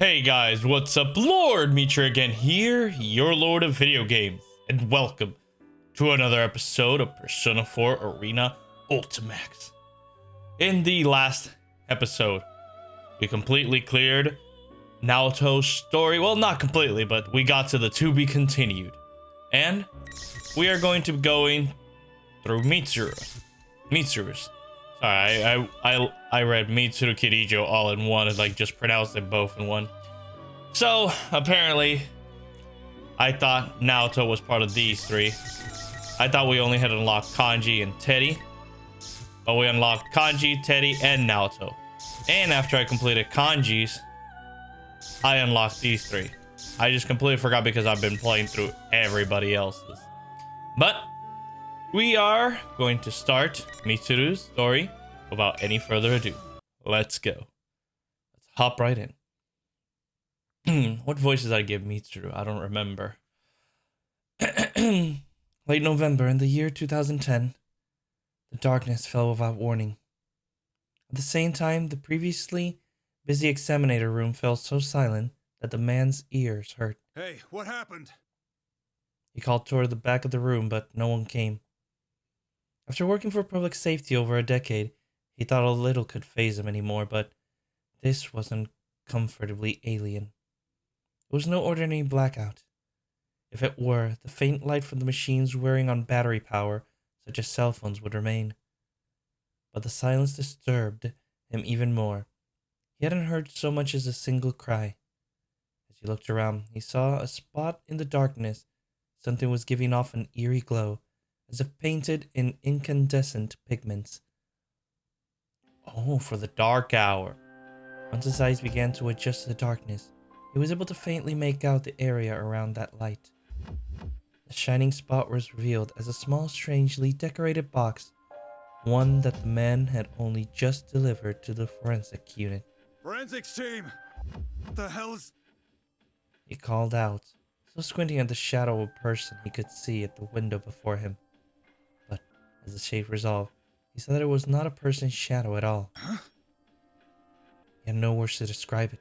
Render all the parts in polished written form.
Hey guys, what's up? Lord Mitra again here, your lord of video games, and welcome to another episode of Persona 4 Arena Ultimax. In the last episode, we completely cleared Naoto's story. Well, not completely, but we got to the to be continued. And we are going to be going through Mitsuru's. Sorry, I read Mitsuru Kitajoh all in one and like just pronounced them both in one. So apparently, I thought Naoto was part of these three. I thought we only had unlocked Kanji and Teddy, but we unlocked Kanji, Teddy, and Naoto. And after I completed Kanji's, I unlocked these three. I just completely forgot because I've been playing through everybody else's. But we are going to start Mitsuru's story without any further ado. Let's go. Let's hop right in. What voice did I give Mitsuru? I don't remember. Late November in the year 2010, the darkness fell without warning. At the same time, the previously busy examinator room fell so silent that the man's ears hurt. Hey, what happened? He called toward the back of the room, but no one came. After working for public safety over a decade, he thought a little could faze him anymore, but this was uncomfortably alien. It was no ordinary blackout. If it were, the faint light from the machines wearing on battery power, such as cell phones, would remain. But the silence disturbed him even more. He hadn't heard so much as a single cry. As he looked around, he saw a spot in the darkness. Something was giving off an eerie glow, as if painted in incandescent pigments. Oh, for the dark hour. Once his eyes began to adjust to the darkness, he was able to faintly make out the area around that light. The shining spot was revealed as a small, strangely decorated box, one that the man had only just delivered to the forensic unit. Forensics team! What the hell is... He called out, so squinting at the shadow of a person he could see at the window before him. But as the shape resolved, he saw that it was not a person's shadow at all. Huh? He had no words to describe it.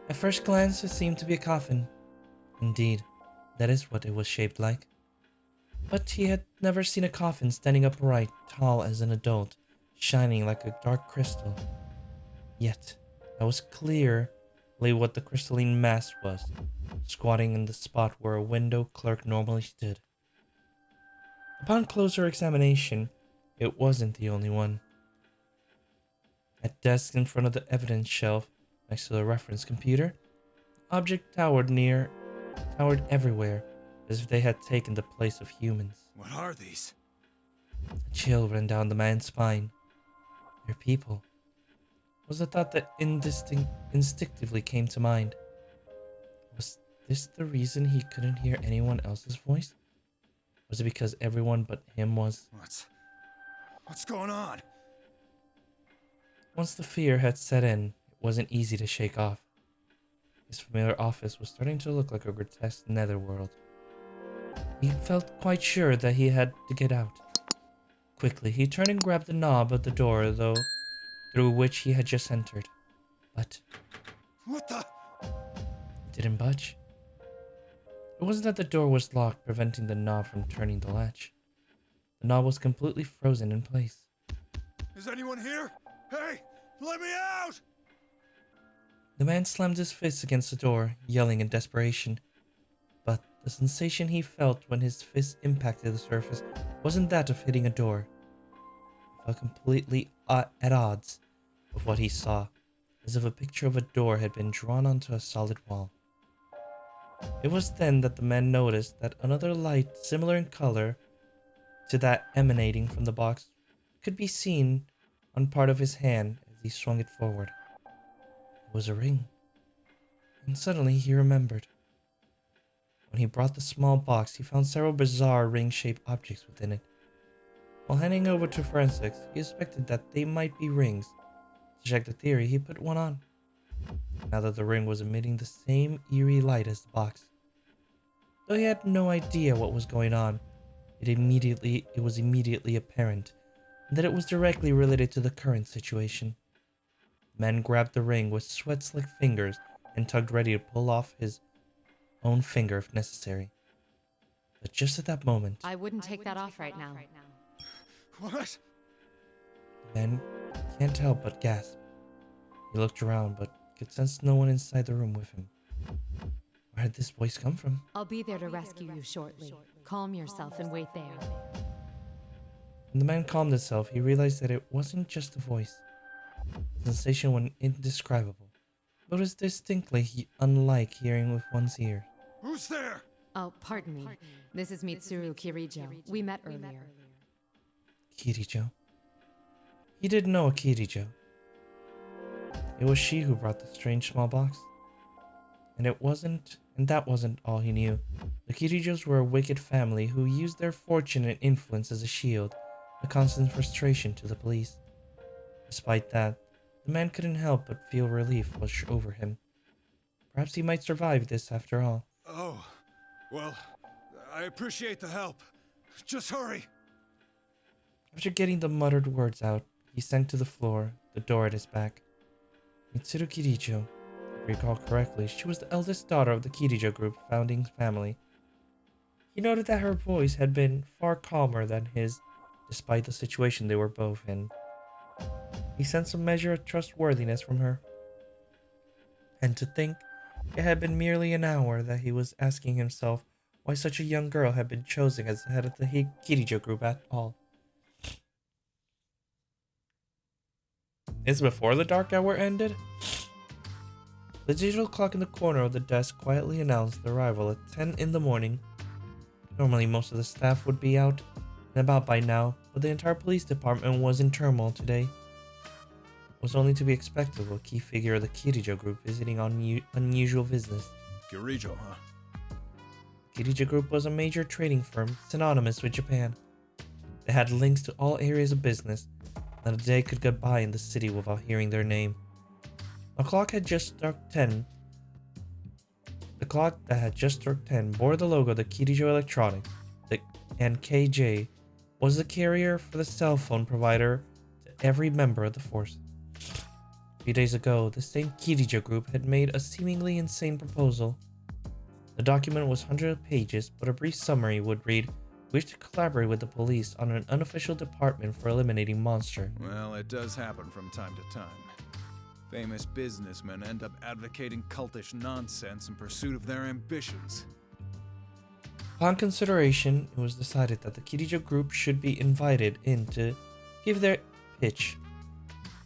At first glance, it seemed to be a coffin. Indeed, that is what it was shaped like. But he had never seen a coffin standing upright, tall as an adult, shining like a dark crystal. Yet, that was clearly what the crystalline mass was, squatting in the spot where a window clerk normally stood. Upon closer examination, it wasn't the only one. At desks in front of the evidence shelf, next to the reference computer, objects towered everywhere, as if they had taken the place of humans. What are these? A chill ran down the man's spine. They're people. Was the thought that instinctively came to mind. Was this the reason he couldn't hear anyone else's voice? Was it because everyone but him was? What's going on? Once the fear had set in, it wasn't easy to shake off. His familiar office was starting to look like a grotesque netherworld. He felt quite sure that he had to get out. Quickly, he turned and grabbed the knob of the door, through which he had just entered. But What the... it didn't budge. It wasn't that the door was locked, preventing the knob from turning the latch. The knob was completely frozen in place. Is anyone here? Hey, let me out! The man slammed his fist against the door, yelling in desperation. But the sensation he felt when his fist impacted the surface wasn't that of hitting a door. It felt completely at odds with what he saw, as if a picture of a door had been drawn onto a solid wall. It was then that the man noticed that another light, similar in color to that emanating from the box, could be seen on part of his hand as he swung it forward. It was a ring. And suddenly he remembered. When he brought the small box, he found several bizarre ring-shaped objects within it. While handing over to forensics, he suspected that they might be rings. To check the theory, he put one on. Now that the ring was emitting the same eerie light as the box. Though he had no idea what was going on, it was immediately apparent that it was directly related to the current situation. The man grabbed the ring with sweat-slicked fingers and tugged ready to pull off his own finger if necessary. But just at that moment, I wouldn't take that off right now. What? the man can't help but gasp. He looked around but could sense no one inside the room with him. Where had this voice come from? I'll be there to rescue you shortly. Calm yourself and wait there. When the man calmed himself, he realized that it wasn't just a voice. The sensation was indescribable. It was distinctly unlike hearing with one's ears. Who's there? Oh, pardon me. This is Mitsuru Kirijo. We met earlier. Kitajoh? He didn't know a Kitajoh. It was she who brought the strange small box. And that wasn't all he knew. The Kitajohs were a wicked family who used their fortune and influence as a shield, a constant frustration to the police. Despite that, the man couldn't help but feel relief wash over him. Perhaps he might survive this after all. Oh, well, I appreciate the help. Just hurry. After getting the muttered words out, he sank to the floor, the door at his back. Mitsuru Kirijo, if I recall correctly, she was the eldest daughter of the Kitajoh Group founding family. He noted that her voice had been far calmer than his, despite the situation they were both in. He sensed a measure of trustworthiness from her. And to think, it had been merely an hour that he was asking himself why such a young girl had been chosen as the head of the Kitajoh Group at all. Is before the dark hour ended? The digital clock in the corner of the desk quietly announced the arrival at 10 in the morning. Normally most of the staff would be out and about by now, but the entire police department was in turmoil today. It was only to be expected with a key figure of the Kitajoh Group visiting on unusual business. Kirijo, huh? Kitajoh Group was a major trading firm synonymous with Japan. They had links to all areas of business. Not a day could go by in the city without hearing their name. A clock had just struck 10. The clock that had just struck 10 bore the logo of the Kitajoh Electronics, and KJ was the carrier for the cell phone provider to every member of the force. A few days ago, the same Kitajoh Group had made a seemingly insane proposal. The document was hundreds of pages, but a brief summary would read, "Wish to collaborate with the police on an unofficial department for eliminating monster." Well, it does happen from time to time. Famous businessmen end up advocating cultish nonsense in pursuit of their ambitions. Upon consideration, it was decided that the Kitajoh Group should be invited in to give their pitch.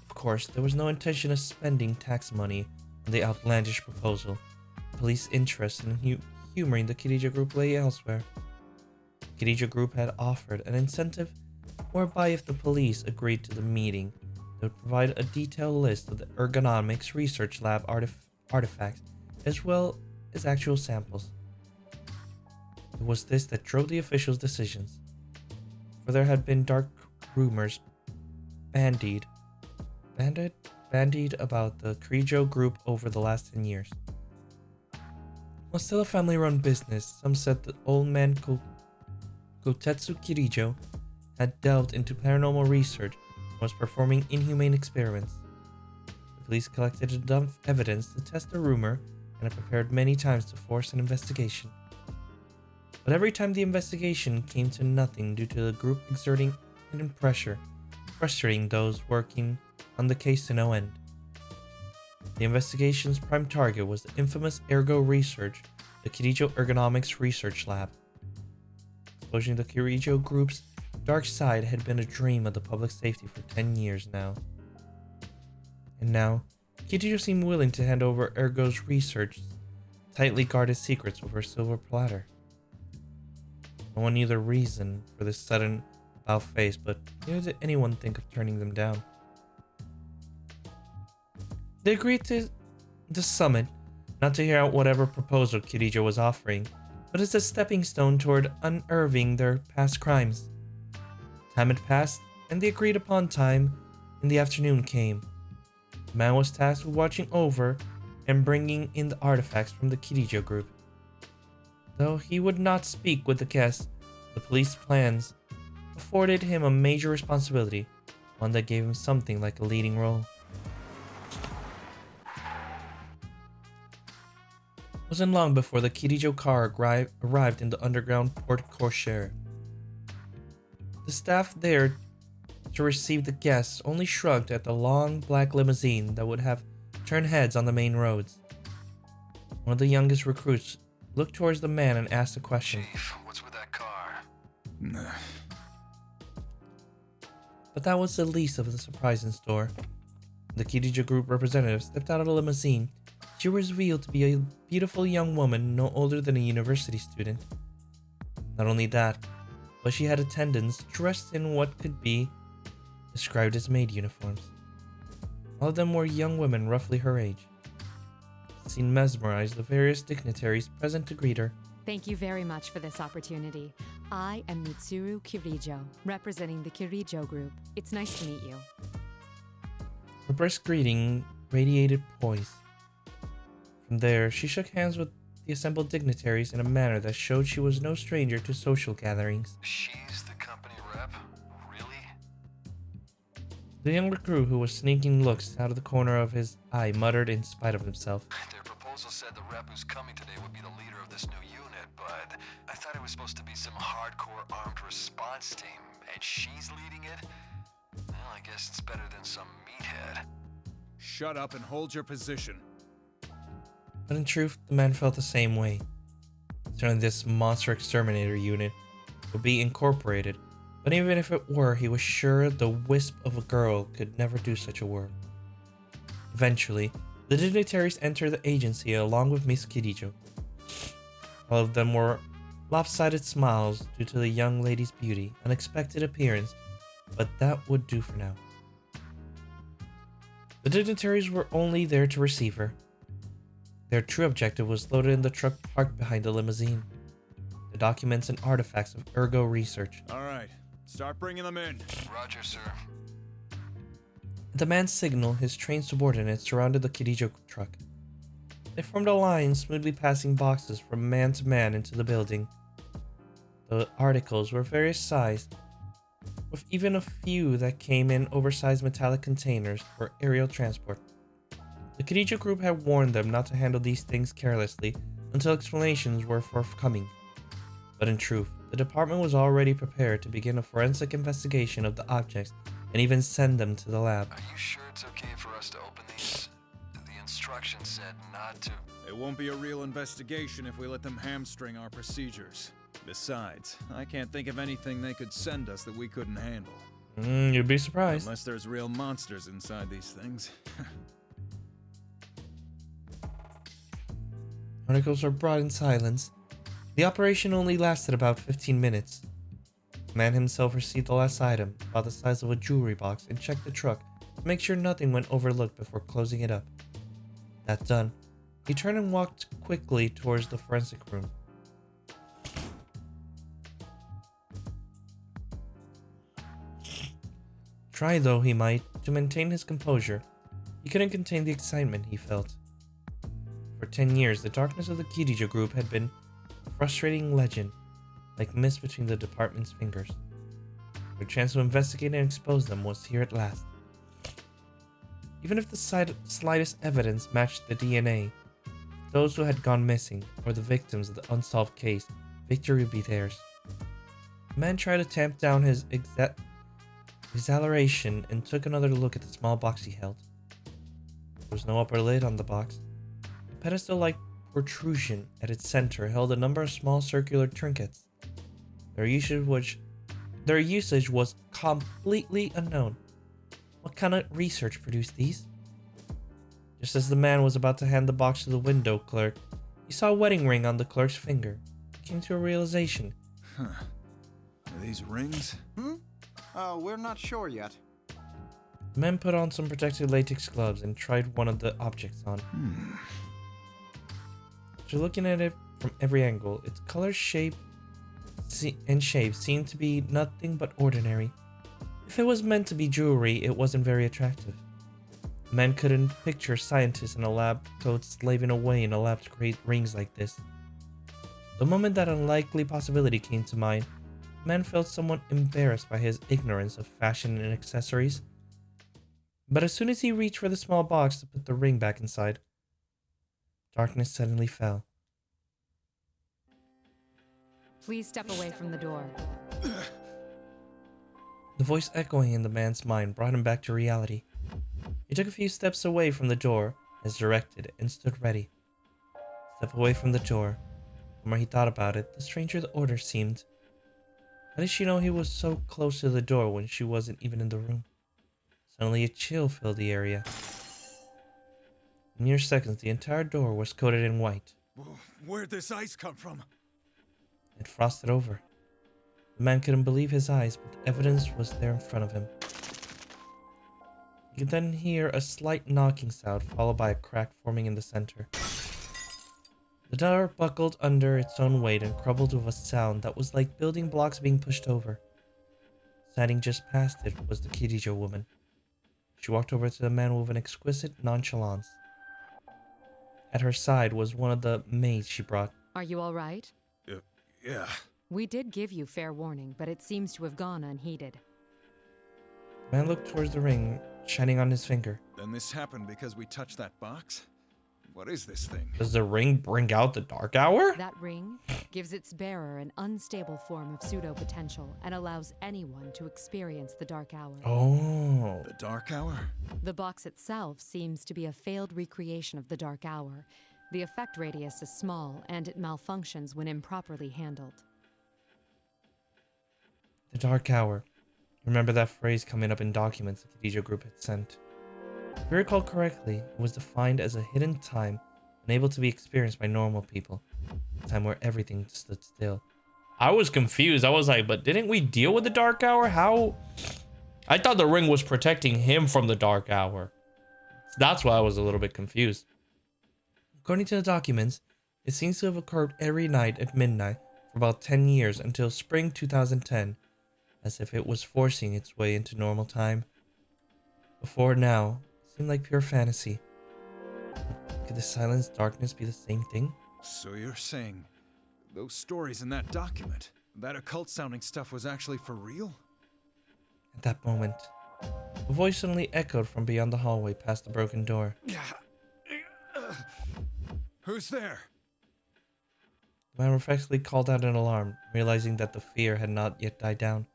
Of course, there was no intention of spending tax money on the outlandish proposal. Police interest in humoring the Kitajoh Group lay elsewhere. The Kitajoh Group had offered an incentive whereby if the police agreed to the meeting, they would provide a detailed list of the ergonomics research lab artifacts as well as actual samples. It was this that drove the officials' decisions, for there had been dark rumors bandied about the Kitajoh Group over the last 10 years. While still a family-run business, some said that old man Kotetsu Kirijo had delved into paranormal research and was performing inhumane experiments. The police collected enough evidence to test the rumor and had prepared many times to force an investigation. But every time the investigation came to nothing due to the group exerting hidden pressure, frustrating those working on the case to no end. The investigation's prime target was the infamous Ergo Research, the Kitajoh Ergonomics Research Lab. Exposing the Kitajoh Group's dark side had been a dream of the public safety for 10 years now. And now, Kitajoh seemed willing to hand over Ergo's research, tightly guarded secrets over a silver platter. No one knew the reason for this sudden about-face, but neither did anyone think of turning them down. They agreed to the summit, not to hear out whatever proposal Kitajoh was offering, but as a stepping stone toward unearthing their past crimes. Time had passed, and the agreed upon time in the afternoon came. The man was tasked with watching over and bringing in the artifacts from the Kitajoh Group. Though he would not speak with the guests, the police plans afforded him a major responsibility, one that gave him something like a leading role. wasn't long before the Kitajoh car arrived in the underground port cochere. The staff there to receive the guests only shrugged at the long black limousine that would have turned heads on the main roads. One of the youngest recruits looked towards the man and asked a question. Chief, what's with that car? But that was the least of the surprise in store. The Kitajoh group representative stepped out of the limousine. She was revealed to be a beautiful young woman no older than a university student. Not only that, but she had attendants dressed in what could be described as maid uniforms. All of them were young women roughly her age. The scene mesmerized the various dignitaries present to greet her. Thank you very much for this opportunity. I am Mitsuru Kirijo, representing the Kirijo group. It's nice to meet you. Her brisk greeting radiated poise. From there, she shook hands with the assembled dignitaries in a manner that showed she was no stranger to social gatherings. She's the company rep? Really? The young recruit, who was sneaking looks out of the corner of his eye, muttered in spite of himself. Their proposal said the rep who's coming today would be the leader of this new unit, but I thought it was supposed to be some hardcore armed response team, and she's leading it? Well, I guess it's better than some meathead. Shut up and hold your position. But in truth, the man felt the same way. Certainly this monster exterminator unit would be incorporated, but even if it were, he was sure the wisp of a girl could never do such a work. Eventually, the dignitaries entered the agency along with Miss Kirijo. All of them were lopsided smiles due to the young lady's beauty, unexpected appearance, but that would do for now. The dignitaries were only there to receive her. Their true objective was loaded in the truck parked behind the limousine. The documents and artifacts of ergo research. All right, start bringing them in. Roger, sir. At the man's signal, his trained subordinates surrounded the Kitajoh truck. They formed a line, smoothly passing boxes from man to man into the building. The articles were various sized, with even a few that came in oversized metallic containers for aerial transport. The Kitajoh group had warned them not to handle these things carelessly until explanations were forthcoming. But in truth, the department was already prepared to begin a forensic investigation of the objects and even send them to the lab. Are you sure it's okay for us to open these? The instructions said not to. It won't be a real investigation if we let them hamstring our procedures. Besides, I can't think of anything they could send us that we couldn't handle. You'd be surprised. Unless there's real monsters inside these things. Articles were brought in silence. The operation only lasted about 15 minutes. The man himself received the last item, about the size of a jewelry box, and checked the truck to make sure nothing went overlooked before closing it up. That done, he turned and walked quickly towards the forensic room. Try though he might to maintain his composure, he couldn't contain the excitement he felt. For 10 years, the darkness of the Kitajoh group had been a frustrating legend, like mist between the department's fingers. Their chance to investigate and expose them was here at last. Even if the slightest evidence matched the DNA, those who had gone missing, or the victims of the unsolved case, victory would be theirs. The man tried to tamp down his exhilaration and took another look at the small box he held. There was no upper lid on the box. A pedestal-like protrusion at its center held a number of small circular trinkets. Their usage was completely unknown. What kind of research produced these? Just as the man was about to hand the box to the window clerk, he saw a wedding ring on the clerk's finger. He came to a realization. Are these rings? We're not sure yet. The man put on some protective latex gloves and tried one of the objects on. After looking at it from every angle, its color, shape, and shape seemed to be nothing but ordinary. If it was meant to be jewelry, it wasn't very attractive. The man couldn't picture scientists in a lab coat slaving away in a lab to create rings like this. The moment that unlikely possibility came to mind, the man felt somewhat embarrassed by his ignorance of fashion and accessories. But as soon as he reached for the small box to put the ring back inside, darkness suddenly fell. Please step away from the door. The voice echoing in the man's mind brought him back to reality. He took a few steps away from the door, as directed, and stood ready. Step away from the door. The more he thought about it, the stranger the order seemed. How did she know he was so close to the door when she wasn't even in the room? Suddenly a chill filled the area. In mere seconds, the entire door was coated in white. Where'd this ice come from? It frosted over. The man couldn't believe his eyes, but the evidence was there in front of him. He could then hear a slight knocking sound, followed by a crack forming in the center. The door buckled under its own weight and crumbled with a sound that was like building blocks being pushed over. Standing just past it was the Kitajoh woman. She walked over to the man with an exquisite nonchalance. At her side was one of the maids she brought. Are you all right? Yeah. We did give you fair warning, but it seems to have gone unheeded. The man looked towards the ring, shining on his finger. Then this happened because we touched that box? What is this thing? Does the ring bring out the dark hour? That ring gives its bearer an unstable form of pseudo-potential and allows anyone to experience the dark hour. Oh. The Dark Hour? The box itself seems to be a failed recreation of the dark hour. The effect radius is small, and it malfunctions when improperly handled. The dark hour. Remember that phrase coming up in documents the Kitajoh group had sent. If I recall correctly, it was defined as a hidden time unable to be experienced by normal people. A time where everything stood still. I was confused. I was like, but didn't we deal with the dark hour? How? I thought the ring was protecting him from the dark hour. That's why I was a little bit confused. According to the documents, it seems to have occurred every night at midnight for about 10 years until spring 2010, as if it was forcing its way into normal time. Before now, it seemed like pure fantasy. Could the silenced darkness be the same thing? So you're saying those stories in that document, that occult-sounding stuff was actually for real? At that moment, a voice suddenly echoed from beyond the hallway past the broken door. Who's there? The man reflexively called out in alarm, realizing that the fear had not yet died down.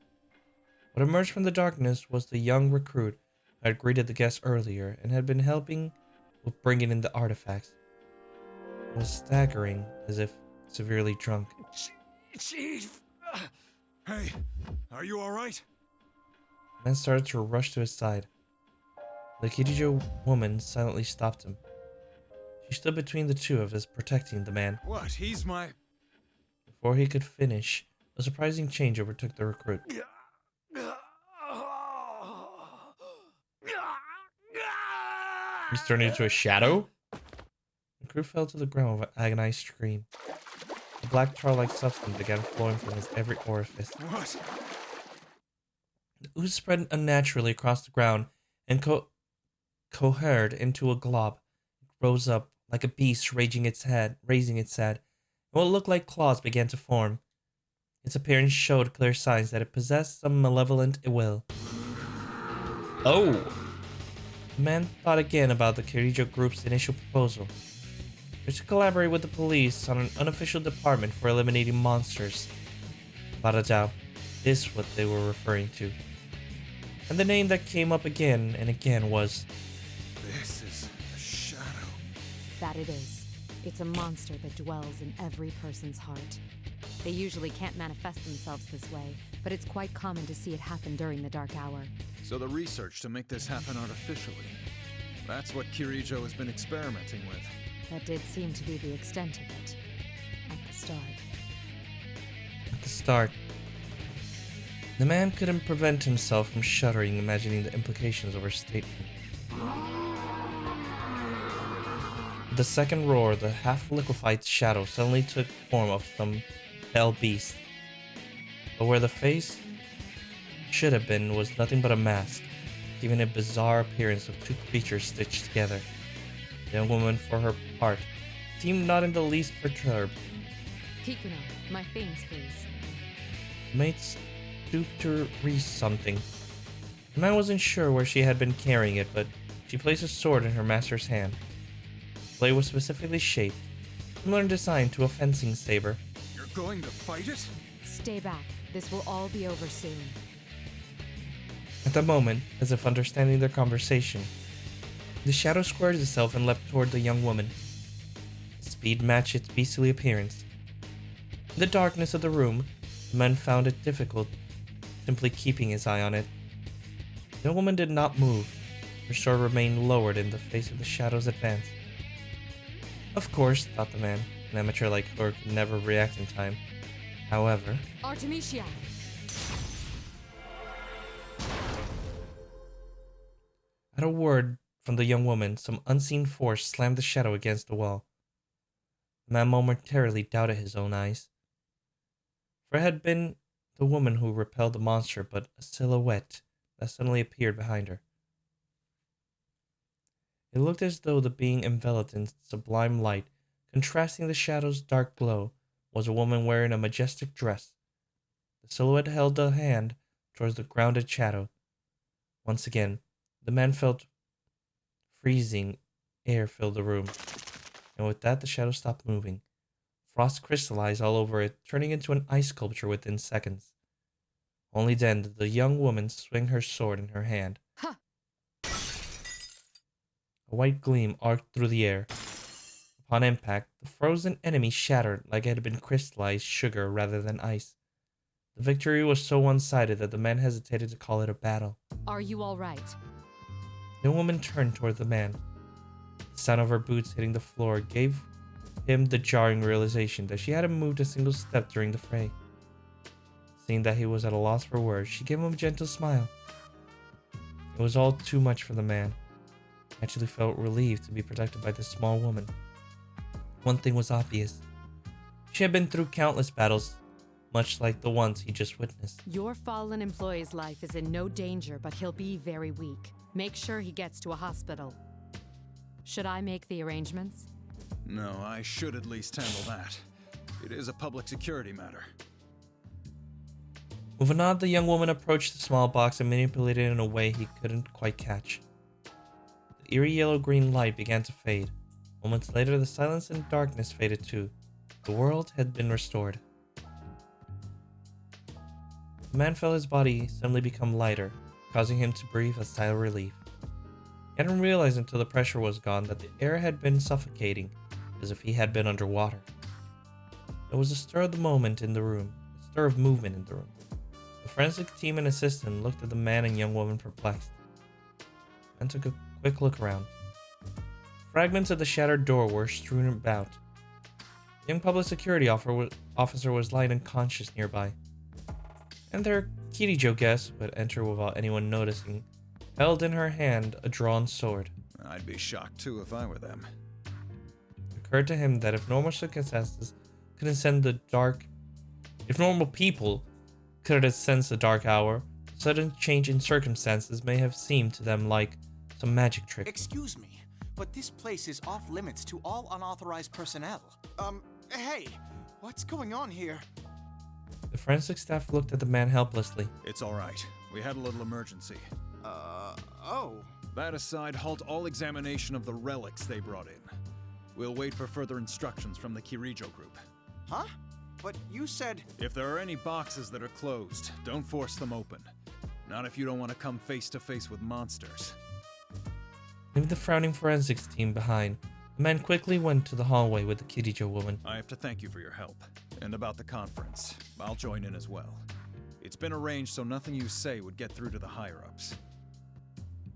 What emerged from the darkness was the young recruit who had greeted the guests earlier and had been helping with bringing in the artifacts. He was staggering, as if severely drunk. Chief! Hey, are you alright? The man started to rush to his side. The Kitajoh woman silently stopped him. She stood between the two of us, protecting the man. What? He's my... Before he could finish, a surprising change overtook the recruit. He's turned into a shadow? The crew fell to the ground with an agonized scream. A black tar-like substance began flowing from his every orifice. What? The ooze spread unnaturally across the ground and cohered into a glob. It rose up like a beast raising its head, and what looked like claws began to form. Its appearance showed clear signs that it possessed some malevolent will. Oh! The man thought again about the Kitajoh group's initial proposal. It was to collaborate with the police on an unofficial department for eliminating monsters. Without a doubt, this is what they were referring to. And the name that came up again and again was... This is a shadow. That it is. It's a monster that dwells in every person's heart. They usually can't manifest themselves this way, but it's quite common to see it happen during the dark hour. So the research to make this happen artificially. That's what Kitajoh has been experimenting with. That did seem to be the extent of it. At the start. At the start. The man couldn't prevent himself from shuddering, imagining the implications of her statement. The second roar, the half-liquefied shadow suddenly took form of some fell beast. But where the face should have been was nothing but a mask, giving a bizarre appearance of two creatures stitched together. The young woman, for her part, seemed not in the least perturbed. Kikuno, my things, please. The maid stooped to reach something. The man wasn't sure where she had been carrying it, but she placed a sword in her master's hand. The blade was specifically shaped, similar in design to a fencing saber. You're going to fight it? Stay back. This will all be over soon. At the moment, as if understanding their conversation, the shadow squared itself and leapt toward the young woman. Its speed matched its beastly appearance. In the darkness of the room, the man found it difficult simply keeping his eye on it. The woman did not move. Her sword remained lowered in the face of the shadow's advance. Of course, thought the man, an amateur like her could never react in time. However, Artemisia! at a word from the young woman, some unseen force slammed the shadow against the wall. The man momentarily doubted his own eyes. For it had been the woman who repelled the monster, but a silhouette that suddenly appeared behind her. It looked as though the being enveloped in sublime light, contrasting the shadow's dark glow, was a woman wearing a majestic dress. The silhouette held a hand towards the grounded shadow. Once again, the man felt freezing air fill the room, and with that the shadow stopped moving. Frost crystallized all over it, turning into an ice sculpture within seconds. Only then did the young woman swing her sword in her hand. Ha! A white gleam arced through the air. Upon impact, the frozen enemy shattered like it had been crystallized sugar rather than ice. The victory was so one-sided that the man hesitated to call it a battle. Are you all right? The woman turned toward the man. The sound of her boots hitting the floor gave him the jarring realization that she hadn't moved a single step during the fray. Seeing that he was at a loss for words, she gave him a gentle smile. It was all too much for the man. He actually felt relieved to be protected by this small woman. One thing was obvious. She had been through countless battles, much like the ones he just witnessed. Your fallen employee's life is in no danger, but he'll be very weak. Make sure he gets to a hospital. Should I make the arrangements? No, I should at least handle that. It is a public security matter. With a nod, the young woman approached the small box and manipulated it in a way he couldn't quite catch. The eerie yellow-green light began to fade. Moments later, the silence and darkness faded too. The world had been restored. The man felt his body suddenly become lighter, causing him to breathe a sigh of relief. He hadn't realized until the pressure was gone that the air had been suffocating, as if he had been underwater. There was a stir of the moment in the room, a stir of movement in the room. The forensic team and assistant looked at the man and young woman perplexed, and took a quick look around. Fragments of the shattered door were strewn about. The young public security officer was lying unconscious nearby. And their Kitajoh guest, who had entered without anyone noticing, held in her hand a drawn sword. I'd be shocked too if I were them. It occurred to him that if normal people could have sensed the dark hour, sudden change in circumstances may have seemed to them like some magic trick. Excuse me, but this place is off limits to all unauthorized personnel. Hey, what's going on here? The forensic staff looked at the man helplessly. It's all right. We had a little emergency. Oh. That aside, halt all examination of the relics they brought in. We'll wait for further instructions from the Kitajoh group. Huh? But you said... If there are any boxes that are closed, don't force them open. Not if you don't want to come face to face with monsters. Leaving the frowning forensics team behind, the man quickly went to the hallway with the Kitajoh woman. I have to thank you for your help. And about the conference, I'll join in as well. It's been arranged so nothing you say would get through to the higher-ups.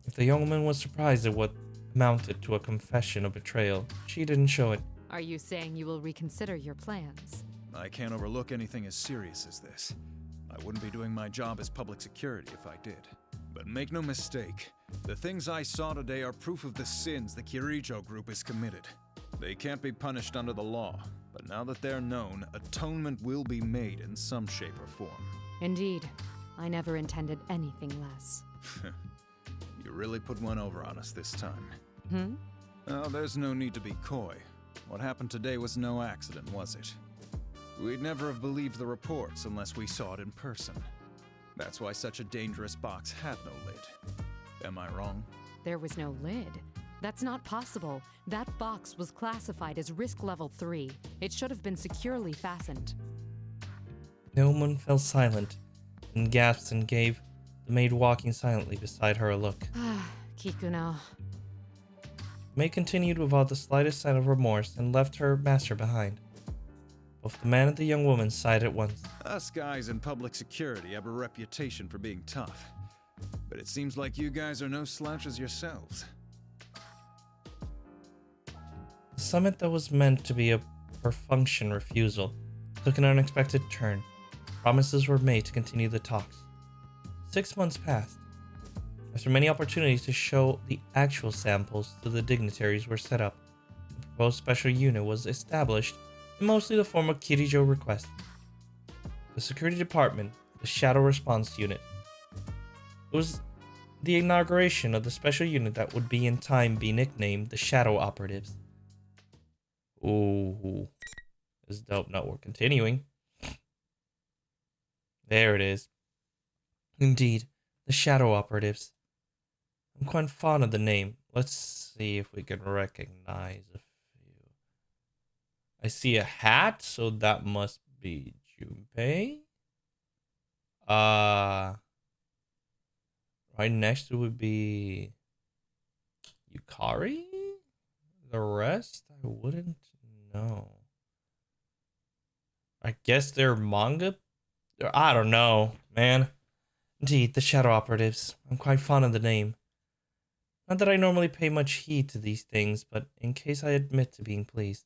If the young woman was surprised at what amounted to a confession of betrayal, she didn't show it. Are you saying you will reconsider your plans? I can't overlook anything as serious as this. I wouldn't be doing my job as public security if I did. But make no mistake, the things I saw today are proof of the sins the Kitajoh group has committed. They can't be punished under the law, but now that they're known, atonement will be made in some shape or form. Indeed. I never intended anything less. You really put one over on us this time. Oh, there's no need to be coy. What happened today was no accident, was it? We'd never have believed the reports unless we saw it in person. That's why such a dangerous box had no lid. Am I wrong? There was no lid. That's not possible. That box was classified as risk level 3. It should have been securely fastened. The woman fell silent and gasped and gave the maid walking silently beside her a look. Kikuno. The maid continued without the slightest sign of remorse and left her master behind. Both the man and the young woman sighed at once. Us guys in public security have a reputation for being tough. But it seems like you guys are no slouches yourselves. The summit that was meant to be a perfunctory refusal took an unexpected turn. Promises were made to continue the talks. 6 months passed. After many opportunities to show the actual samples to the dignitaries were set up, the proposed special unit was established in mostly the form of Kitajoh request. The security department, the Shadow Response Unit. It was the inauguration of the special unit that would be in time be nicknamed the Shadow Operatives. Ooh, this is dope. No, we're continuing. There it is. Indeed, the Shadow Operatives. I'm quite fond of the name. Let's see if we can recognize a few. I see a hat, so that must be Junpei. Right next to it would be Yukari. The rest, I wouldn't know. I guess they're manga. I don't know, man. Indeed, the Shadow Operatives. I'm quite fond of the name. Not that I normally pay much heed to these things, but in case I admit to being pleased.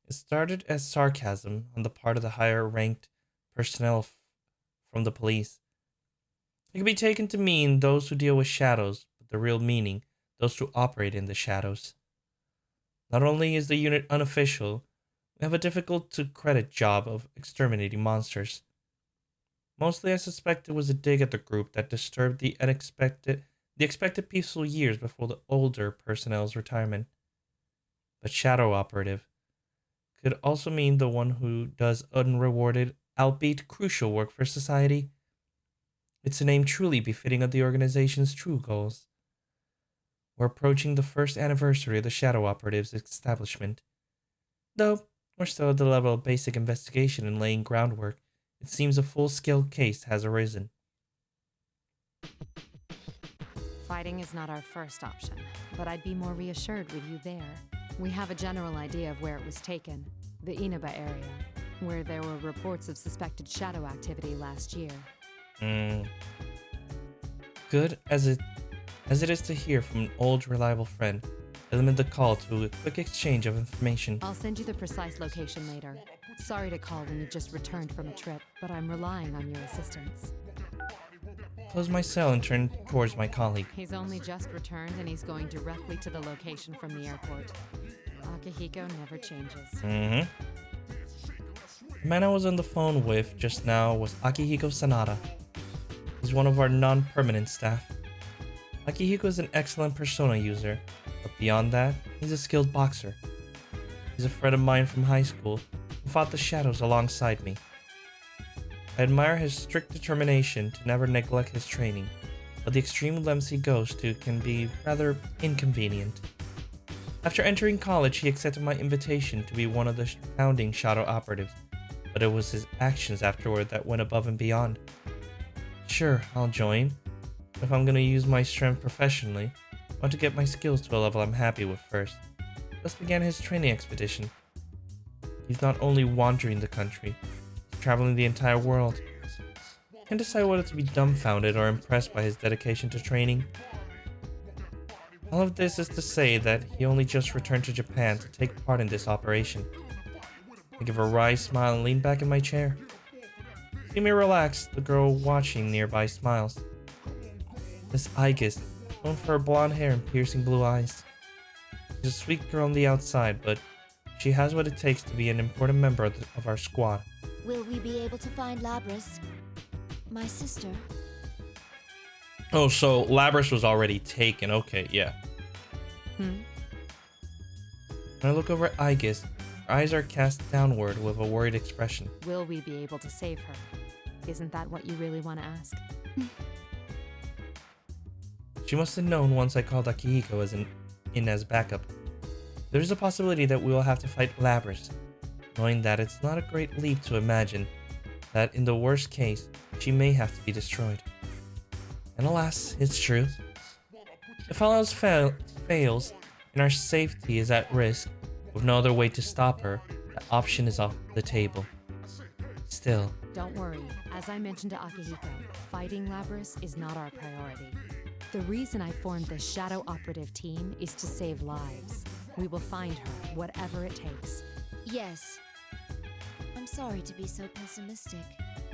It started as sarcasm on the part of the higher-ranked personnel from the police. It can be taken to mean those who deal with shadows, but the real meaning, those who operate in the shadows. Not only is the unit unofficial, we have a difficult-to-credit job of exterminating monsters. Mostly I suspect it was a dig at the group that disturbed the expected peaceful years before the older personnel's retirement. But Shadow Operative could also mean the one who does unrewarded, albeit crucial work for society. It's a name truly befitting of the organization's true goals. We're approaching the first anniversary of the Shadow Operative's establishment. Though we're still at the level of basic investigation and laying groundwork, it seems a full-scale case has arisen. Fighting is not our first option, but I'd be more reassured with you there. We have a general idea of where it was taken, the Inaba area, where there were reports of suspected shadow activity last year. Good as it is to hear from an old reliable friend, I limit the call to a quick exchange of information. I'll send you the precise location later. Sorry to call when you just returned from a trip, but I'm relying on your assistance. Close my cell and turn towards my colleague. He's only just returned and he's going directly to the location from the airport. Akihiko never changes. The man I was on the phone with just now was Akihiko Sanada. He's one of our non-permanent staff. Akihiko is an excellent Persona user, but beyond that, he's a skilled boxer. He's a friend of mine from high school who fought the shadows alongside me. I admire his strict determination to never neglect his training, but the extreme lengths he goes to can be rather inconvenient. After entering college, he accepted my invitation to be one of the founding Shadow Operatives, but it was his actions afterward that went above and beyond. Sure, I'll join. If I'm going to use my strength professionally, I want to get my skills to a level I'm happy with first. Thus began his training expedition. He's not only wandering the country, he's traveling the entire world. Can't decide whether to be dumbfounded or impressed by his dedication to training. All of this is to say that he only just returned to Japan to take part in this operation. I give a wry smile and lean back in my chair. See me relax, the girl watching nearby smiles. Miss Aigis, known for her blonde hair and piercing blue eyes. She's a sweet girl on the outside, but she has what it takes to be an important member of our squad. Will we be able to find Labris? My sister. Oh, so Labris was already taken. Okay, yeah. When I look over at Aigis, her eyes are cast downward with a worried expression. Will we be able to save her? Isn't that what you really want to ask? She must have known once I called Akihiko in as backup. There is a possibility that we will have to fight Labris. Knowing that, it's not a great leap to imagine that in the worst case, she may have to be destroyed. And alas, it's true. If all else fails, and our safety is at risk, with no other way to stop her, the option is off the table. Still, Don't worry, as I mentioned to Akihiko, fighting Labrys is not our priority. The reason I formed the Shadow Operative team is to save lives. We will find her, whatever it takes. Yes. I'm sorry to be so pessimistic.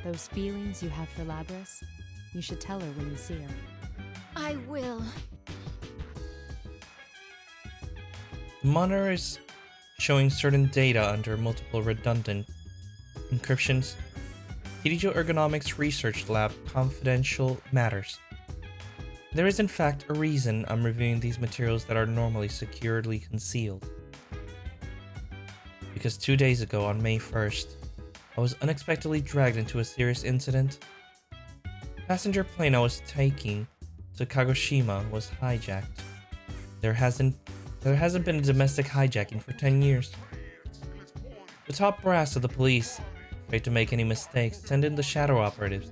Those feelings you have for Labrys, you should tell her when you see her. I will. the monitor is showing certain data under multiple redundant encryptions. Kitajoh Ergonomics Research Lab confidential matters. There is in fact a reason I'm reviewing these materials that are normally securely concealed. Because 2 days ago on May 1st, I was unexpectedly dragged into a serious incident. The passenger plane I was taking to Kagoshima was hijacked. There hasn't been a domestic hijacking for 10 years. The top brass of the police, afraid to make any mistakes, sent in the shadow operatives.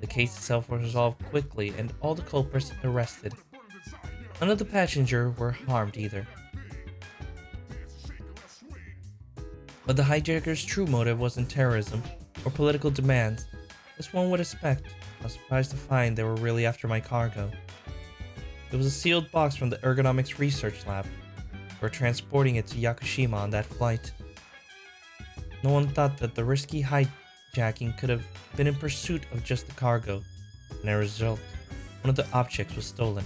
The case itself was resolved quickly and all the culprits arrested. None of the passengers were harmed either. But the hijackers' true motive wasn't terrorism or political demands, as one would expect. I was surprised to find they were really after my cargo. It was a sealed box from the Ergonomics Research Lab. We were transporting it to Yakushima on that flight. No one thought that the risky hijacking could have been in pursuit of just the cargo, and as a result, one of the objects was stolen.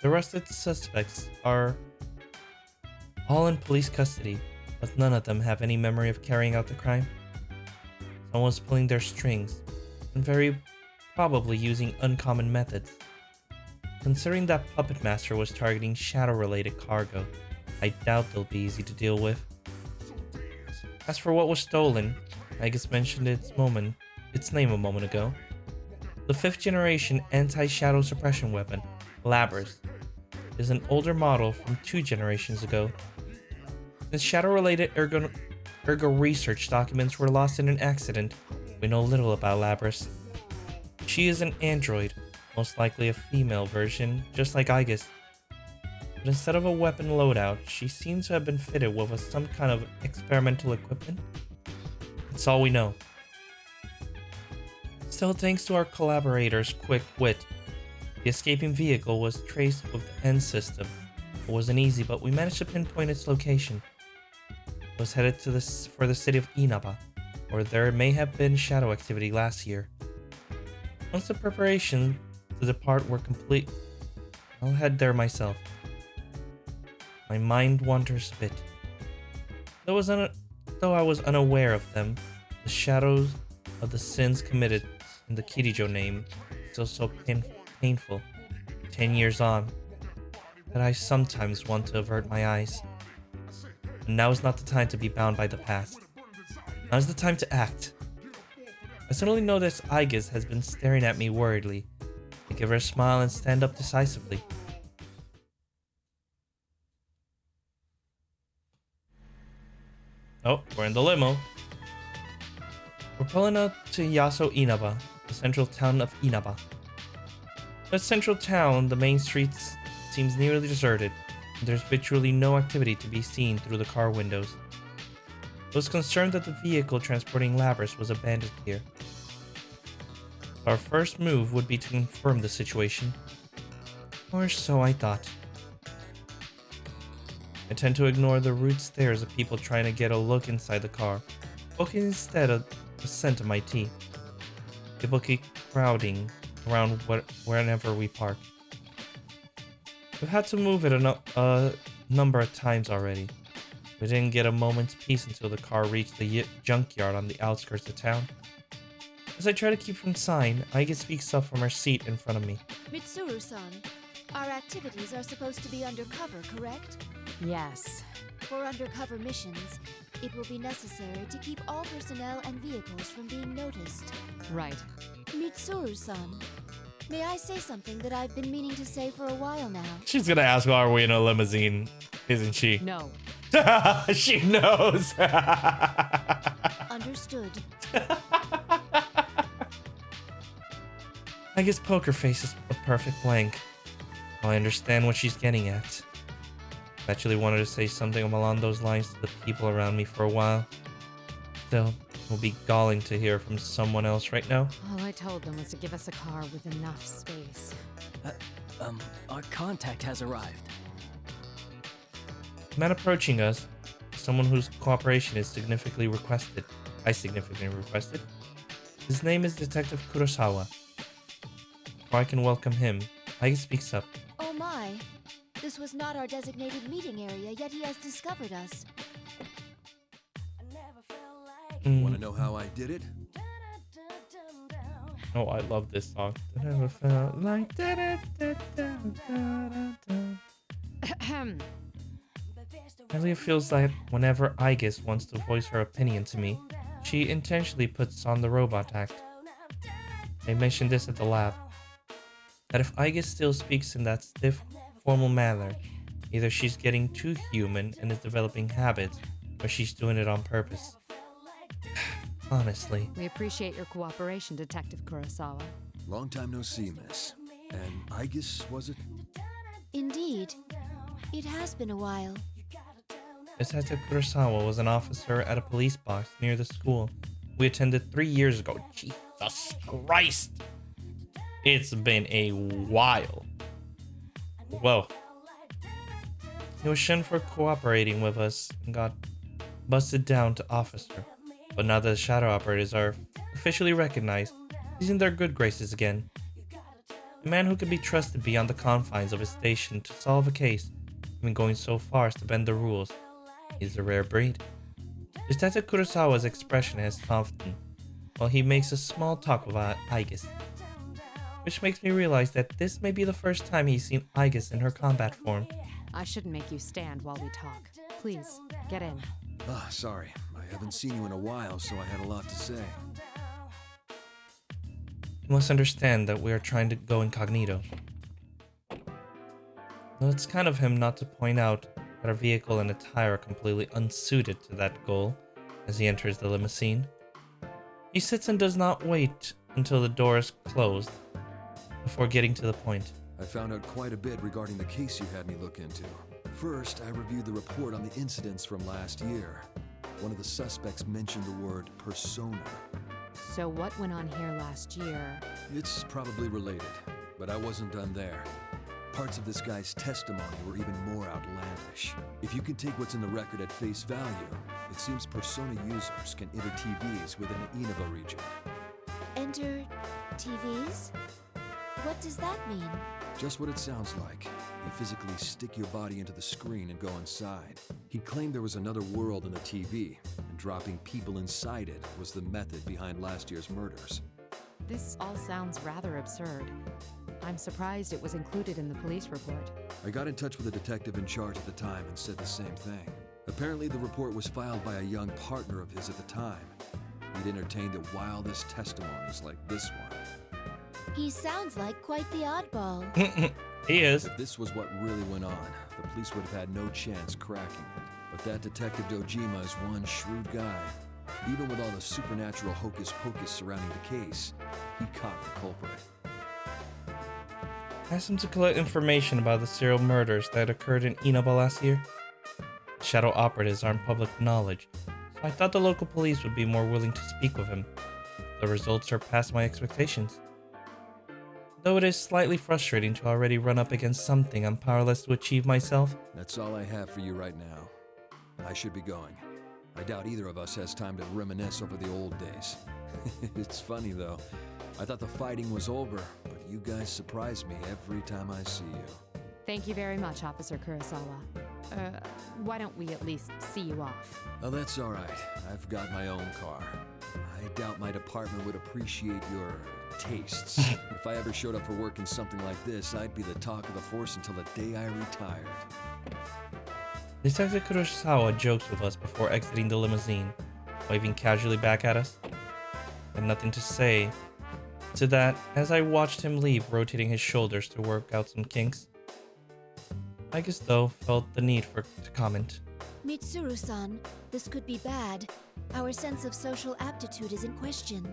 The arrested suspects are all in police custody, but none of them have any memory of carrying out the crime. Someone's pulling their strings, and very probably using uncommon methods. Considering that Puppet Master was targeting shadow-related cargo, I doubt they'll be easy to deal with. As for what was stolen, I guess mentioned its name a moment ago. The 5th generation anti-shadow suppression weapon, Labrys, is an older model from 2 generations ago. Since shadow-related ergo research documents were lost in an accident, we know little about Labrys. She is an android, most likely a female version, just like Aegis. But instead of a weapon loadout, she seems to have been fitted with some kind of experimental equipment. That's all we know. Still, thanks to our collaborators' quick wit, the escaping vehicle was traced with the N system. It wasn't easy, but we managed to pinpoint its location. It was headed for the city of Inaba, where there may have been shadow activity last year. Once the preparations to depart were complete, I'll head there myself. My mind wanders a bit. Though I was unaware of them, the shadows of the sins committed in the Kitajoh name still so painful, 10 years on, that I sometimes want to avert my eyes. And now is not the time to be bound by the past. Now is the time to act. I suddenly notice Aegis has been staring at me worriedly. I give her a smile and stand up decisively. Oh, we're in the limo. We're pulling up to Yaso Inaba, the central town of Inaba. That central town, the main streets seems nearly deserted, and there's virtually no activity to be seen through the car windows. I was concerned that the vehicle transporting Labrys was abandoned here. Our first move would be to confirm the situation. Or so I thought. I tend to ignore the rude stares of people trying to get a look inside the car, focusing instead on the scent of my tea. People keep crowding around wherever we park. We've had to move it a number of times already. We didn't get a moment's peace until the car reached the junkyard on the outskirts of town. As I try to keep from sighing, Aige speaks up from her seat in front of me. Mitsuru-san, our activities are supposed to be undercover, correct? Yes. For undercover missions, it will be necessary to keep all personnel and vehicles from being noticed. Right. Mitsuru-san, may I say something that I've been meaning to say for a while now? She's gonna ask, are we in a limousine? Isn't she? No. She knows. Understood. understood. I guess Poker Face is a perfect blank. I understand what she's getting at. I actually wanted to say something along those lines to the people around me for a while. Still, it will be galling to hear from someone else right now. All I told them was to give us a car with enough space. Our contact has arrived. The man approaching us is someone whose cooperation is significantly requested. I significantly requested. His name is Detective Kurosawa. Before I can welcome him, Ike speaks up. Oh my. This was not our designated meeting area, yet he has discovered us. Want to know how I did it? Oh, I love this song. I never felt like Elliot feels like whenever Aigis wants to voice her opinion to me, she intentionally puts on the robot act. They mentioned this at the lab. That if Aigis still speaks in that stiff, formal manner, either she's getting too human and is developing habits, or she's doing it on purpose. Honestly. We appreciate your cooperation, Detective Kurosawa. Long time no see, miss. And I guess, was it? Indeed. It has been a while. Detective Kurosawa was an officer at a police box near the school we attended 3 years ago. Jesus Christ! It's been a while. Whoa. He was shunned for cooperating with us and got busted down to officer. But now that the shadow operators are officially recognized, he's in their good graces again. A man who can be trusted beyond the confines of his station to solve a case, even going so far as to bend the rules. He's a rare breed. Detective Kurosawa's expression has softened, while he makes a small talk about Aigis. Which makes me realize that this may be the first time he's seen Aigis in her combat form. I shouldn't make you stand while we talk. Please, get in. Ah, sorry. I haven't seen you in a while, so I had a lot to say. You must understand that we are trying to go incognito. Though it's kind of him not to point out that our vehicle and attire are completely unsuited to that goal as he enters the limousine. He sits and does not wait until the door is closed before getting to the point. I found out quite a bit regarding the case you had me look into. First, I reviewed the report on the incidents from last year. One of the suspects mentioned the word persona. So what went on here last year? It's probably related, but I wasn't done there. Parts of this guy's testimony were even more outlandish. If you can take what's in the record at face value, it seems persona users can enter TVs within the Inaba region. Enter TVs? What does that mean? Just what it sounds like. You physically stick your body into the screen and go inside. He claimed there was another world in the TV, and dropping people inside it was the method behind last year's murders. This all sounds rather absurd. I'm surprised it was included in the police report. I got in touch with the detective in charge at the time and said the same thing. Apparently the report was filed by a young partner of his at the time. He'd entertained the wildest testimonies like this one. He sounds like quite the oddball. He is. If this was what really went on, the police would have had no chance cracking it. But that Detective Dojima is one shrewd guy. Even with all the supernatural hocus-pocus surrounding the case, he caught the culprit. Asked him to collect information about the serial murders that occurred in Inaba last year. Shadow operatives aren't public knowledge, so I thought the local police would be more willing to speak with him. The results surpassed my expectations. Though it is slightly frustrating to already run up against something I'm powerless to achieve myself. That's all I have for you right now. I should be going. I doubt either of us has time to reminisce over the old days. It's funny though. I thought the fighting was over, but you guys surprise me every time I see you. Thank you very much, Officer Kurosawa. Why don't we at least see you off? Oh, that's all right. I've got my own car. I doubt my department would appreciate your tastes. If I ever showed up for work in something like this, I'd be the talk of the force until the day I retired. Detective Kurosawa jokes with us before exiting the limousine, waving casually back at us. I had nothing to say to that as I watched him leave, rotating his shoulders to work out some kinks. I guess though felt the need to comment. Mitsuru-san, this could be bad. Our sense of social aptitude is in question.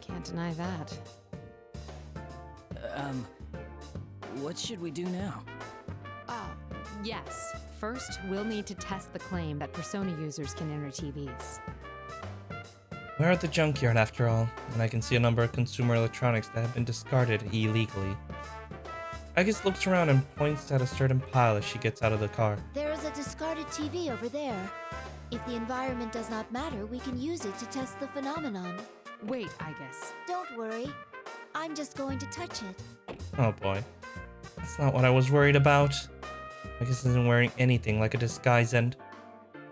Can't deny that. What should we do now? Yes. First, we'll need to test the claim that Persona users can enter TVs. We're at the junkyard after all, and I can see a number of consumer electronics that have been discarded illegally. Agus looks around and points at a certain pile as she gets out of the car. There is a discarded TV over there. If the environment does not matter, we can use it to test the phenomenon. Wait, Agus. Don't worry. I'm just going to touch it. Oh boy. That's not what I was worried about. Agus isn't wearing anything like a disguise and...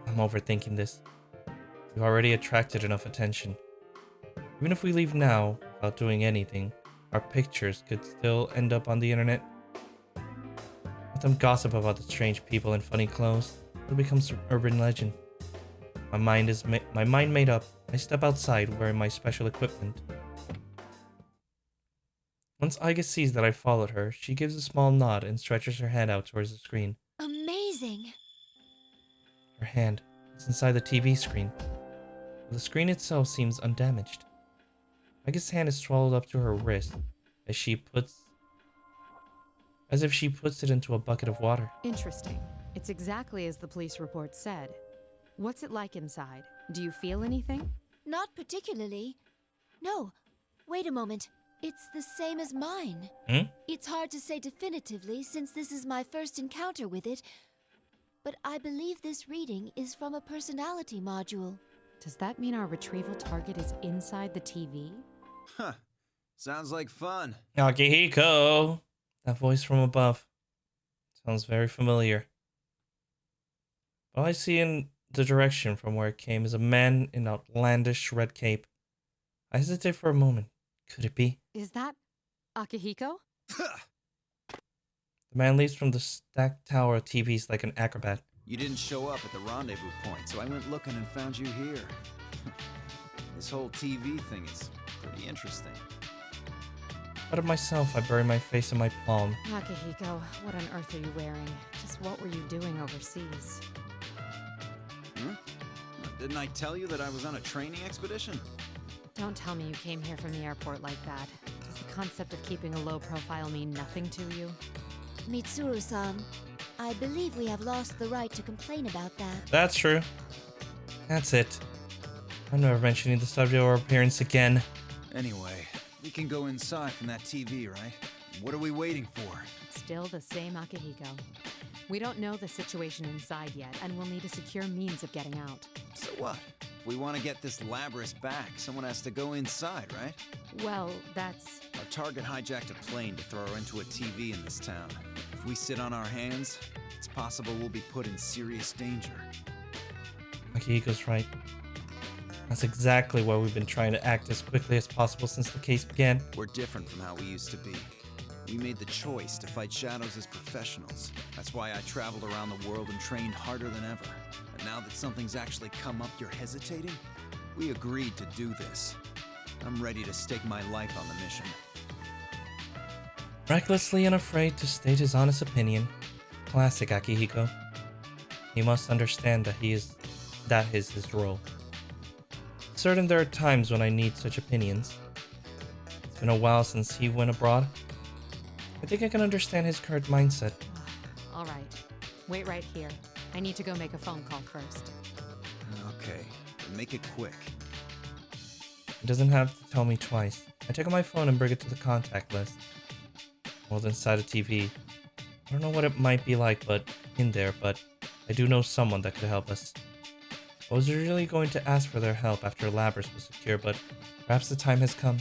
I'm overthinking this. We've already attracted enough attention. Even if we leave now, without doing anything, our pictures could still end up on the internet. Let them gossip about the strange people in funny clothes. It'll become some urban legend. My mind made up. I step outside wearing my special equipment. Once Agus sees that I followed her, she gives a small nod and stretches her hand out towards the screen. Amazing! Her hand is inside the TV screen. The screen itself seems undamaged. Agus' hand is swallowed up to her wrist as if she puts it into a bucket of water. Interesting. It's exactly as the police report said. What's it like inside? Do you feel anything? Not particularly. No. Wait a moment. It's the same as mine. It's hard to say definitively since this is my first encounter with it, but I believe this reading is from a personality module. Does that mean our retrieval target is inside the TV? Huh. Sounds like fun. Akihiko! That voice from above. Sounds very familiar. All I see in the direction from where it came is a man in an outlandish red cape. I hesitate for a moment. Could it be? Is that Akihiko? The man leaps from the stacked tower of TVs like an acrobat. You didn't show up at the rendezvous point, so I went looking and found you here. This whole TV thing is pretty interesting. Out of myself, I bury my face in my palm. Akihiko, what on earth are you wearing? Just what were you doing overseas? Didn't I tell you that I was on a training expedition? Don't tell me you came here from the airport like that. Does the concept of keeping a low profile mean nothing to you? Mitsuru-san, I believe we have lost the right to complain about that. That's true. That's it. I'm never mentioning the subject or appearance again. Anyway, we can go inside from that TV, right? What are we waiting for? Still the same Akihiko. We don't know the situation inside yet, and we'll need a secure means of getting out. So what? If we want to get this Labrys back, someone has to go inside, right? Well, that's... Our target hijacked a plane to throw her into a TV in this town. If we sit on our hands, it's possible we'll be put in serious danger. Akihiko's right. That's exactly why we've been trying to act as quickly as possible since the case began. We're different from how we used to be. We made the choice to fight shadows as professionals. That's why I traveled around the world and trained harder than ever. And now that something's actually come up, you're hesitating? We agreed to do this. I'm ready to stake my life on the mission. Recklessly unafraid to state his honest opinion. Classic Akihiko. He must understand that that is his role. Certain there are times when I need such opinions. It's been a while since he went abroad. I think I can understand his current mindset. All right. Wait right here. I need to go make a phone call first. Okay, but make it quick. He doesn't have to tell me twice. I take out my phone and bring it to the contact list. Well, inside a TV. I don't know what it might be like in there, but I do know someone that could help us. I was really going to ask for their help after Labrys was secure, but perhaps the time has come.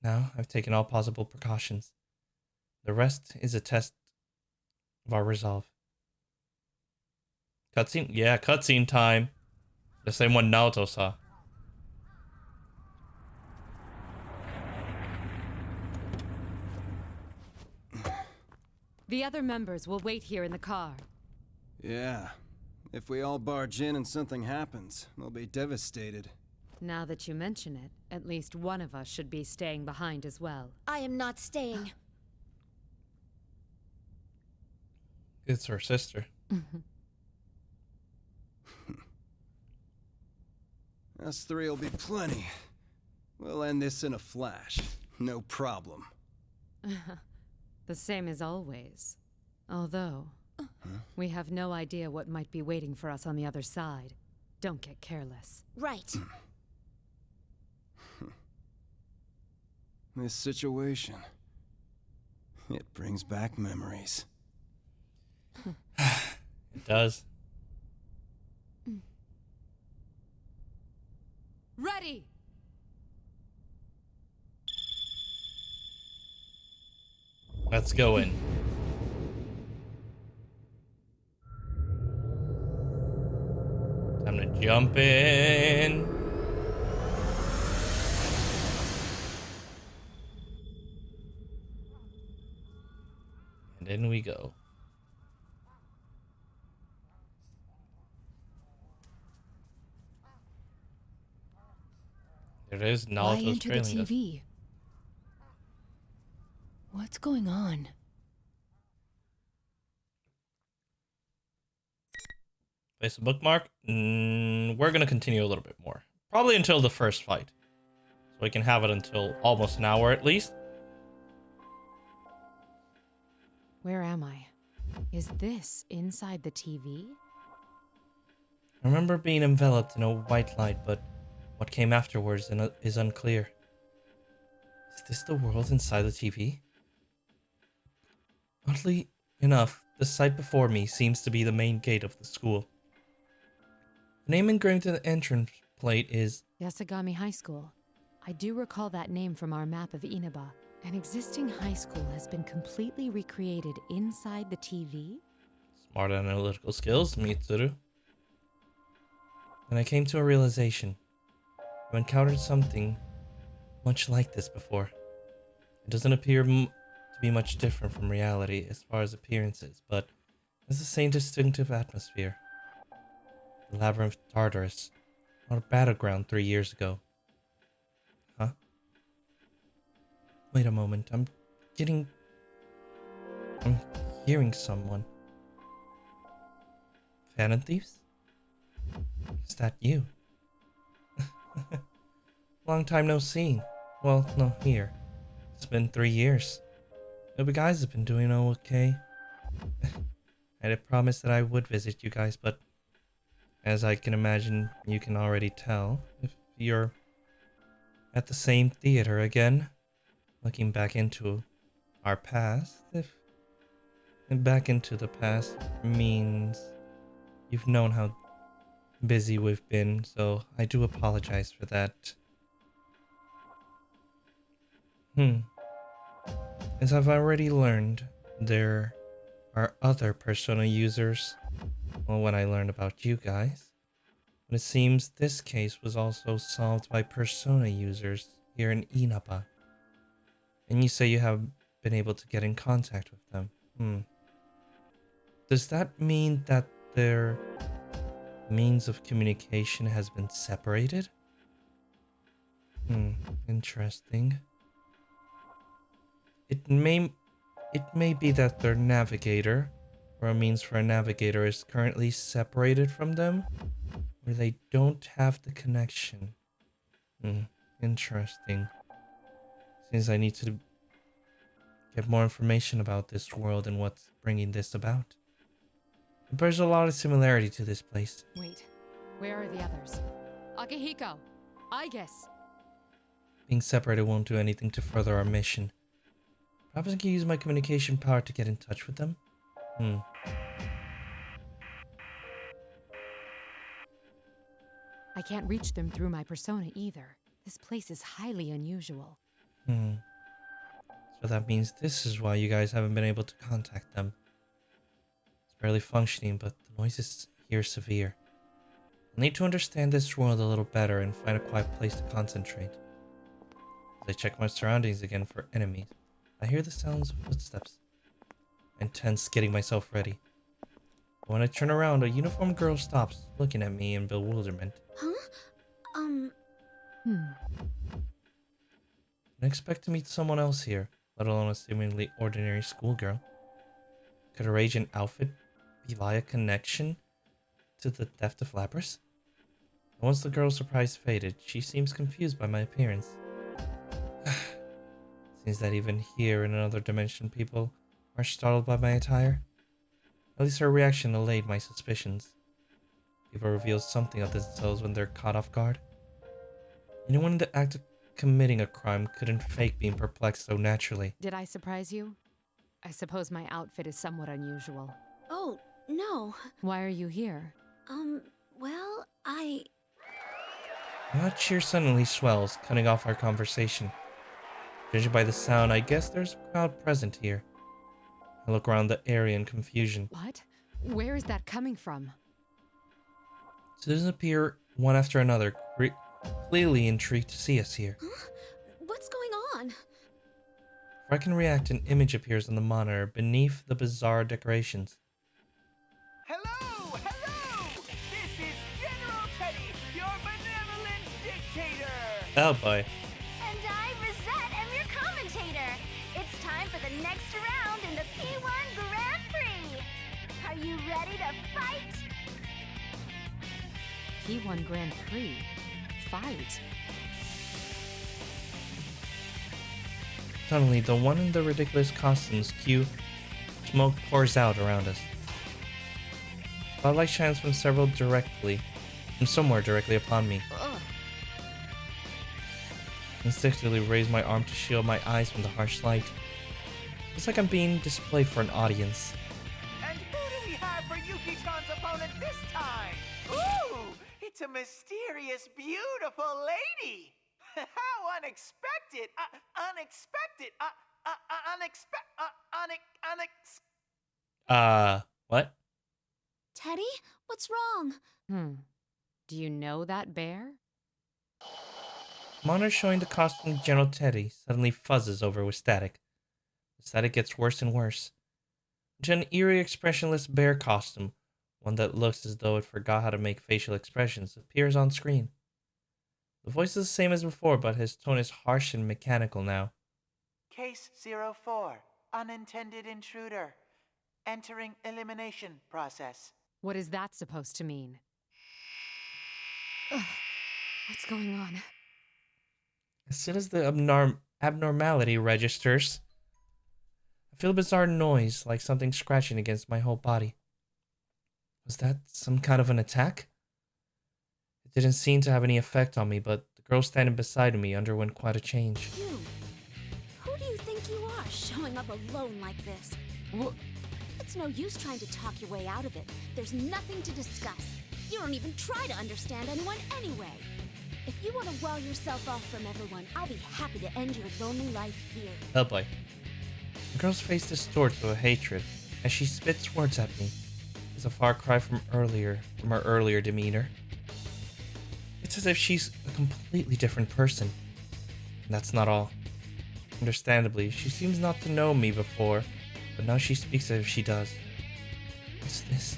Now, I've taken all possible precautions. The rest is a test of our resolve. Cutscene? Yeah, cutscene time. The same one Naoto saw. The other members will wait here in the car. Yeah. If we all barge in and something happens, they'll be devastated. Now that you mention it, at least one of us should be staying behind as well. I am not staying. It's her sister. Us three will be plenty. We'll end this in a flash. No problem. The same as always. Although, we have no idea what might be waiting for us on the other side. Don't get careless. Right. This situation, it brings back memories. It does. Ready! Let's go in. Time to jump in. And in we go. There it is. Why Naruto's enter the trailing us. TV? What's going on? Place a bookmark. We're gonna continue a little bit more. Probably until the first fight. So we can have it until almost an hour at least. Where am I? Is this inside the TV? I remember being enveloped in a white light, but what came afterwards is unclear. Is this the world inside the TV? Oddly enough, the sight before me seems to be the main gate of the school. The name engraved in the entrance plate is Yasagami High School. I do recall that name from our map of Inaba. An existing high school has been completely recreated inside the TV? Smart analytical skills, Mitsuru. Then I came to a realization. I've encountered something much like this before. It doesn't appear to be much different from reality as far as appearances, but has the same distinctive atmosphere. The Labyrinth Tartarus, on a battleground 3 years ago. Huh? Wait a moment, I'm hearing someone. Phantom Thieves? Is that you? Long time no see. Well, no, here. It's been 3 years. Hope you guys have been doing okay. I had promised that I would visit you guys, but as I can imagine, you can already tell if you're at the same theater again. Looking back into our past, if back into the past means you've known how busy we've been, so I do apologize for that. As I've already learned, there are other Persona users. Well, when I learned about you guys. But it seems this case was also solved by Persona users here in Inaba. And you say you have been able to get in contact with them. Does that mean that their means of communication has been separated? Interesting. It may be that their navigator, or a means for a navigator, is currently separated from them, or they don't have the connection. Interesting. Seems I need to get more information about this world and what's bringing this about. It bears a lot of similarity to this place. Wait, where are the others? Akihiko! I guess. Being separated won't do anything to further our mission. Perhaps I can use my communication power to get in touch with them? I can't reach them through my persona either. This place is highly unusual. So that means this is why you guys haven't been able to contact them. It's barely functioning, but the noise is here severe. I'll need to understand this world a little better and find a quiet place to concentrate. As I check my surroundings again for enemies, I hear the sounds of footsteps. I'm tense, getting myself ready. But when I turn around, a uniformed girl stops, looking at me in bewilderment. Huh? I expect to meet someone else here, let alone a seemingly ordinary schoolgirl. Could her age and outfit belie a connection to the theft of Lapras? Once the girl's surprise faded, she seems confused by my appearance. Seems that even here in another dimension people are startled by my attire. At least her reaction allayed my suspicions. People reveal something of themselves when they're caught off guard. Anyone in the act of committing a crime couldn't fake being perplexed so naturally. Did I surprise you? I suppose my outfit is somewhat unusual. Oh, no. Why are you here? Well, My cheer suddenly swells, cutting off our conversation. Judging by the sound, I guess there's a crowd present here. I look around the area in confusion. What? Where is that coming from? Citizens appear one after another, clearly intrigued to see us here. Huh? What's going on? Before I can react, an image appears on the monitor beneath the bizarre decorations. Hello! Hello! This is General Teddy, your benevolent dictator! Oh boy. And I, Rosette, am your commentator. It's time for the next round in the P1 Grand Prix. Are you ready to fight? P1 Grand Prix? Fight? Suddenly, the one in the ridiculous costumes cue, smoke pours out around us. Spotlight shines from somewhere directly upon me. Ugh. Instinctively raise my arm to shield my eyes from the harsh light. It's like I'm being displayed for an audience. And who do we have for Yuki-chan's opponent this time? Ooh! It's a mysterious, beautiful lady! How unexpected! What? Teddy? What's wrong? Do you know that bear? Monitor showing the costume General Teddy suddenly fuzzes over with static. The static gets worse and worse. Until an eerie, expressionless bear costume, one that looks as though it forgot how to make facial expressions, appears on screen. The voice is the same as before, but his tone is harsh and mechanical now. Case 04, unintended intruder. Entering elimination process. What is that supposed to mean? Ugh. What's going on? As soon as the abnormality registers, I feel a bizarre noise, like something scratching against my whole body. Was that some kind of an attack? It didn't seem to have any effect on me, but the girl standing beside me underwent quite a change. You? Who do you think you are, showing up alone like this? It's no use trying to talk your way out of it. There's nothing to discuss. You don't even try to understand anyone anyway. If you want to wall yourself off from everyone, I'll be happy to end your lonely life here. Oh boy. The girl's face distorts with hatred as she spits words at me. It's a far cry from her earlier demeanor. It's as if she's a completely different person. And that's not all. Understandably, she seems not to know me before, but now she speaks as if she does. What's this?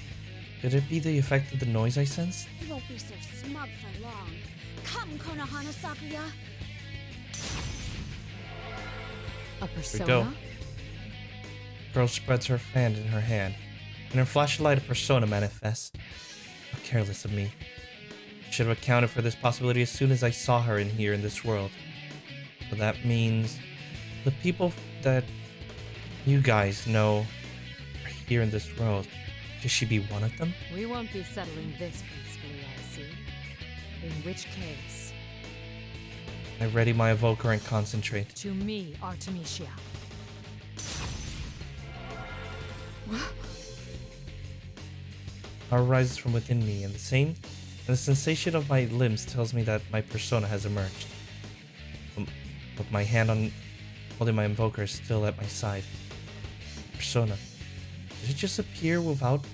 Could it be the effect of the noise I sensed? You won't be so smug for long. Come, Konohana Sakuya. A persona? Here we go. The girl spreads her fan in her hand. In her flashlight, a persona manifests. How careless of me. I should have accounted for this possibility as soon as I saw her in here in this world. So that means the people that you guys know are here in this world. Could she be one of them? We won't be settling this peacefully, I see. In which case... I ready my evoker and concentrate. To me, Artemisia. Power rises from within me, and the sensation of my limbs tells me that my persona has emerged. But my hand holding my invoker is still at my side. Persona. Did it just appear without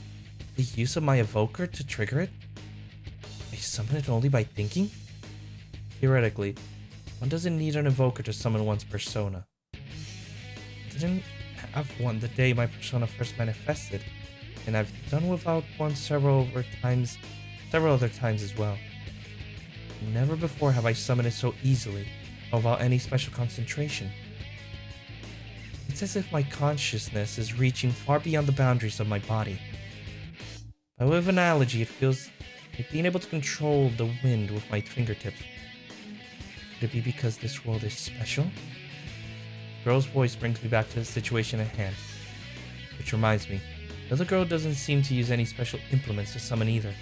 the use of my evoker to trigger it? I summon it only by thinking? Theoretically, one doesn't need an evoker to summon one's persona. I didn't have one the day my persona first manifested, and I've done without one several other times as well. Never before have I summoned it so easily, or without any special concentration. It's as if my consciousness is reaching far beyond the boundaries of my body. By way of analogy, it feels like being able to control the wind with my fingertips. Could it be because this world is special? The girl's voice brings me back to the situation at hand. Which reminds me, the other girl doesn't seem to use any special implements to summon either.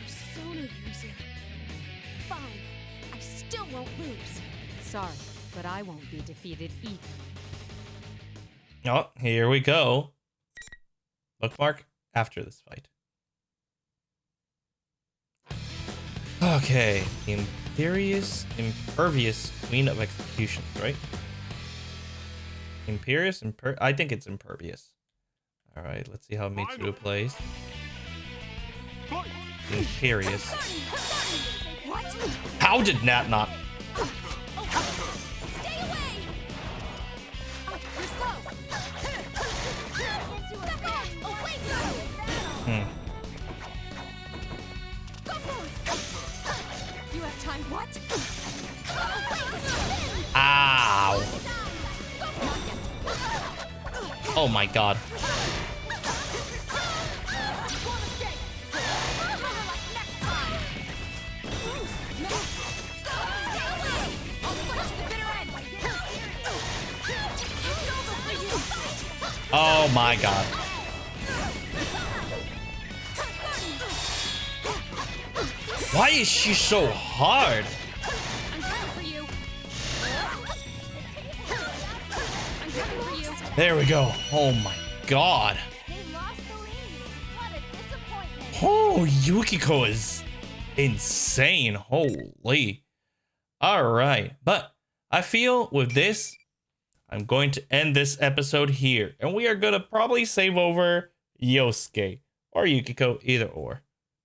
Persona user. Fine. I still won't lose. Sorry, but I won't be defeated either. Oh, here we go. Bookmark after this fight. Okay, the impervious Queen of Executions, right? I think it's impervious. All right, let's see how Mitsuru plays. Imperious. How did Nat not? You have time, what? Ow. Oh my god. Oh my god. Why is she so hard? There we go. Oh my god. Oh, Yukiko is insane. Holy. Alright. But I feel with this, I'm going to end this episode here. And we are going to probably save over Yosuke or Yukiko, either or.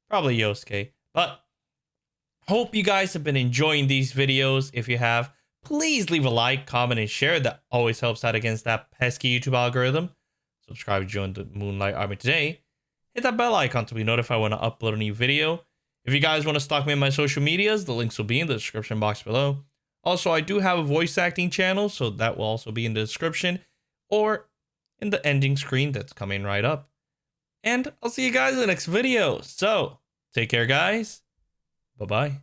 Probably Yosuke. But hope you guys have been enjoying these videos. If you have, please leave a like, comment, and share. That always helps out against that pesky YouTube algorithm. Subscribe to join the Moonlight Army today. Hit that bell icon to be notified when I upload a new video. If you guys want to stalk me on my social medias, the links will be in the description box below. Also, I do have a voice acting channel, so that will also be in the description or in the ending screen that's coming right up. And I'll see you guys in the next video. So, take care, guys. Bye-bye.